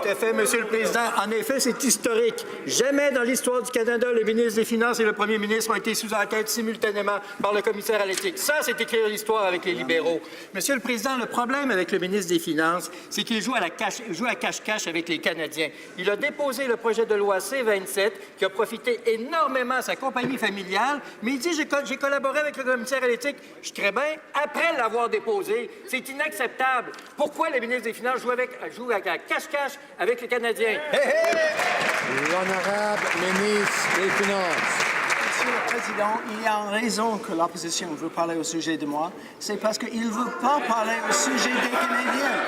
à fait, Monsieur le Président. En effet, c'est historique. Jamais dans l'histoire du Canada, le ministre des Finances et le premier ministre ont été sous enquête simultanément par le commissaire à l'éthique. Ça, c'est écrire l'histoire avec les libéraux. Monsieur le Président, le problème avec le ministre des Finances, c'est qu'il joue à cache-cache avec les Canadiens. Il a déposé le projet de loi C-27 qui a profité énormément à sa compagnie familiale, mais il dit « j'ai collaboré avec le commissaire à l'éthique ». Je suis très bien, après l'avoir déposé. C'est inacceptable. Pourquoi le ministre des Finances joue à cache-cache avec les Canadiens? L'honorable ministre des Finances. Monsieur le Président, il y a une raison que l'opposition veut parler au sujet de moi. C'est parce qu'il ne veut pas parler au sujet des Canadiens.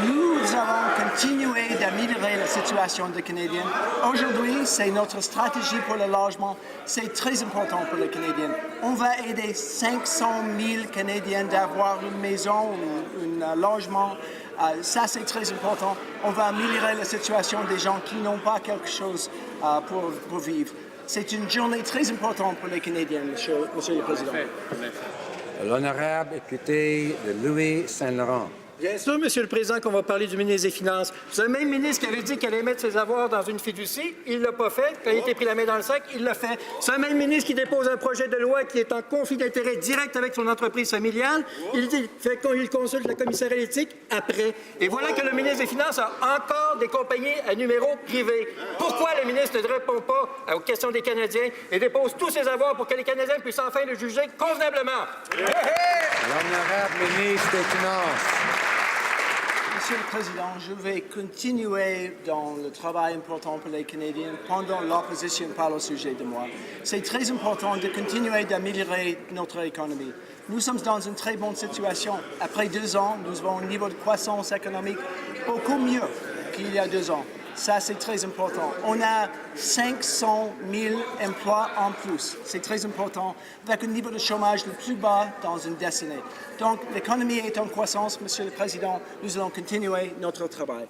Nous allons continuer d'améliorer la situation des Canadiens. Aujourd'hui, c'est notre stratégie pour le logement. C'est très important pour les Canadiens. On va aider 500 000 Canadiens d'avoir une maison ou un logement. Ça, c'est très important. On va améliorer la situation des gens qui n'ont pas quelque chose pour vivre. C'est une journée très importante pour les Canadiens, Monsieur le Président. L'honorable député de Louis-Saint-Laurent. Bien sûr, Monsieur le Président, qu'on va parler du ministre des Finances. C'est le même ministre qui avait dit qu'il allait mettre ses avoirs dans une fiducie. Il ne l'a pas fait. Quand il a été pris la main dans le sac, il l'a fait. C'est le même ministre qui dépose un projet de loi qui est en conflit d'intérêts direct avec son entreprise familiale. Il consulte la commissaire à l'éthique après. Et voilà que le ministre des Finances a encore des compagnies à numéro privé. Pourquoi le ministre ne répond pas aux questions des Canadiens et dépose tous ses avoirs pour que les Canadiens puissent enfin le juger convenablement? L'honorable ministre des Finances. Monsieur le Président, je vais continuer dans le travail important pour les Canadiens pendant l'opposition parle au sujet de moi. C'est très important de continuer d'améliorer notre économie. Nous sommes dans une très bonne situation. Après 2 ans, nous avons un niveau de croissance économique beaucoup mieux qu'il y a 2 ans. Ça, c'est très important. On a 500 000 emplois en plus. C'est très important, avec un niveau de chômage le plus bas dans une décennie. Donc, l'économie est en croissance, Monsieur le Président. Nous allons continuer notre travail.